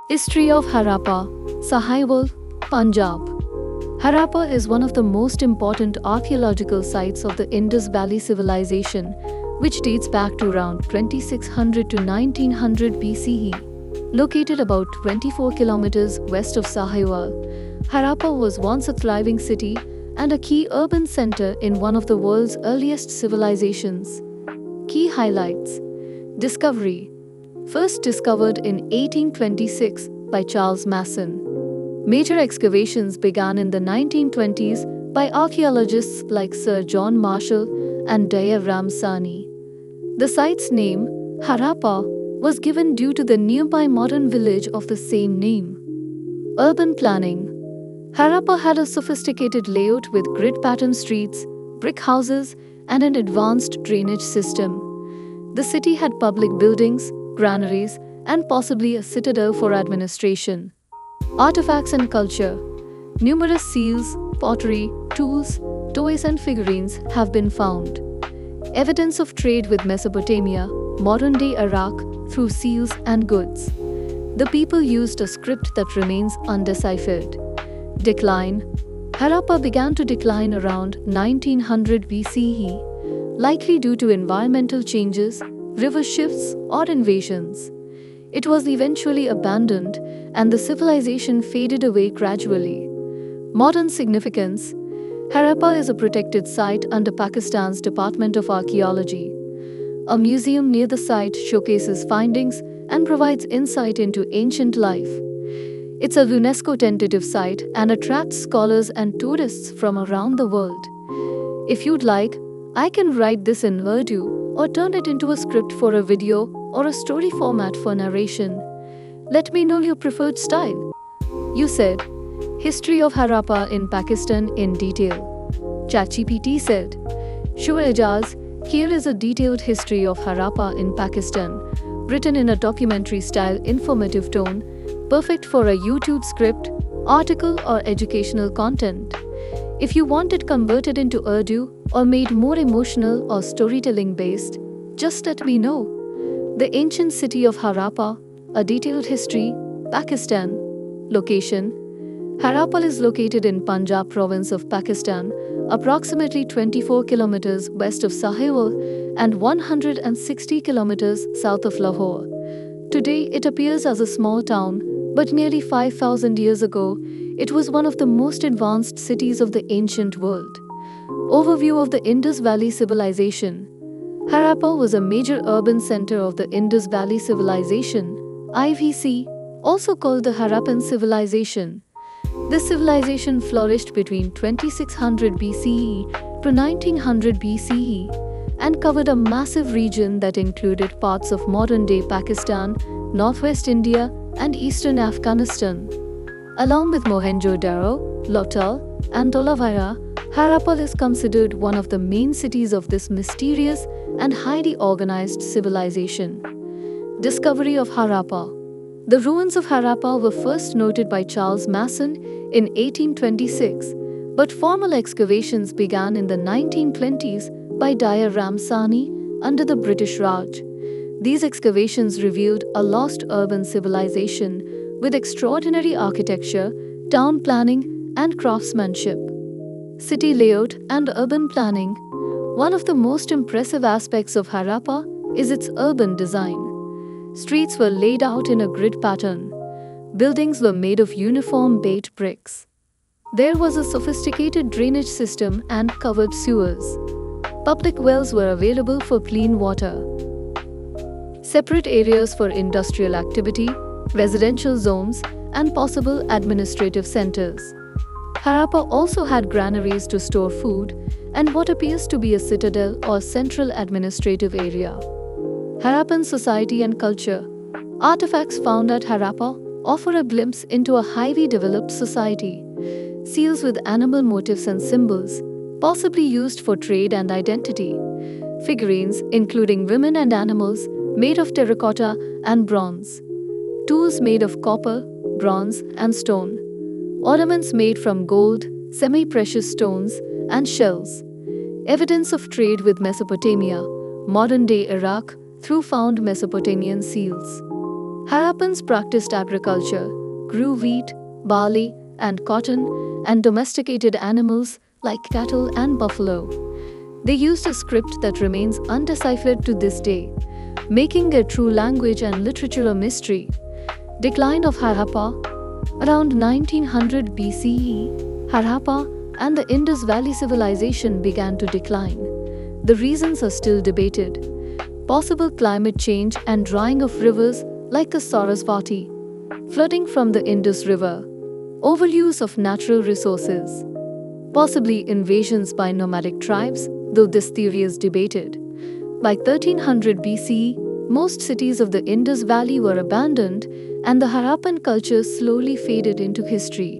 History of Harappa, Sahiwal, Punjab. Harappa is one of the most important archaeological sites of the Indus Valley Civilization, which dates back to around 2600 to 1900 BCE. Located about 24 kilometers west of Sahiwal, Harappa was once a thriving city and a key urban center in one of the world's earliest civilizations. Key highlights: Discovery. First discovered in 1826 by Charles Masson. Major excavations began in the 1920s by archaeologists like Sir John Marshall and Daya Ram Sani. The site's name, Harappa, was given due to the nearby modern village of the same name. Urban planning. Harappa had a sophisticated layout with grid-pattern streets, brick houses, and an advanced drainage system. The city had public buildings, granaries, and possibly a citadel for administration. Artifacts and culture. Numerous seals, pottery, tools, toys, and figurines have been found. Evidence of trade with Mesopotamia, modern-day Iraq, through seals and goods. The people used a script that remains undeciphered. Decline. Harappa began to decline around 1900 BCE, likely due to environmental changes, river shifts, or invasions. It was eventually abandoned and the civilization faded away gradually. Modern significance. Harappa is a protected site under Pakistan's Department of Archaeology. A museum near the site showcases findings and provides insight into ancient life. It's a UNESCO tentative site and attracts scholars and tourists from around the world. If you'd like, I can write this in Urdu or turn it into a script for a video or a story format for narration. Let me know your preferred style. You said, History of Harappa in Pakistan in detail. ChatGPT said, Sure Ijaz, here is a detailed history of Harappa in Pakistan, written in a documentary-style informative tone, perfect for a YouTube script, article, or educational content. If you want it converted into Urdu or made more emotional or storytelling based, just let me know. The ancient city of Harappa, a detailed history, Pakistan. Location. Harappa is located in Punjab province of Pakistan, approximately 24 kilometers west of Sahiwal and 160 kilometers south of Lahore. Today it appears as a small town, but nearly 5,000 years ago, it was one of the most advanced cities of the ancient world. Overview of the Indus Valley Civilization. Harappa was a major urban center of the Indus Valley Civilization, IVC, also called the Harappan Civilization. This civilization flourished between 2600 BCE to 1900 BCE and covered a massive region that included parts of modern-day Pakistan, northwest India, and eastern Afghanistan. Along with Mohenjo-Daro, Lothal, and Dholavira, Harappa is considered one of the main cities of this mysterious and highly organized civilization. Discovery of Harappa. The ruins of Harappa were first noted by Charles Masson in 1826, but formal excavations began in the 1920s by Daya Ram Sani under the British Raj. These excavations revealed a lost urban civilization with extraordinary architecture, town planning, and craftsmanship. City layout and urban planning. One of the most impressive aspects of Harappa is its urban design. Streets were laid out in a grid pattern. Buildings were made of uniform baked bricks. There was a sophisticated drainage system and covered sewers. Public wells were available for clean water. Separate areas for industrial activity, residential zones, and possible administrative centers. Harappa also had granaries to store food and what appears to be a citadel or central administrative area. Harappan society and culture. Artifacts found at Harappa offer a glimpse into a highly developed society. Seals with animal motifs and symbols, possibly used for trade and identity. Figurines, including women and animals, made of terracotta and bronze. Tools made of copper, bronze, and stone. Ornaments made from gold, semi-precious stones, and shells. Evidence of trade with Mesopotamia, modern-day Iraq, through found Mesopotamian seals. Harappans practiced agriculture, grew wheat, barley, and cotton, and domesticated animals like cattle and buffalo. They used a script that remains undeciphered to this day, making their true language and literature a mystery. Decline of Harappa. Around 1900 BCE, Harappa and the Indus Valley civilization began to decline. The reasons are still debated. Possible climate change and drying of rivers like the Sarasvati, flooding from the Indus River, overuse of natural resources, possibly invasions by nomadic tribes, though this theory is debated. By 1300 BCE, most cities of the Indus Valley were abandoned and the Harappan culture slowly faded into history.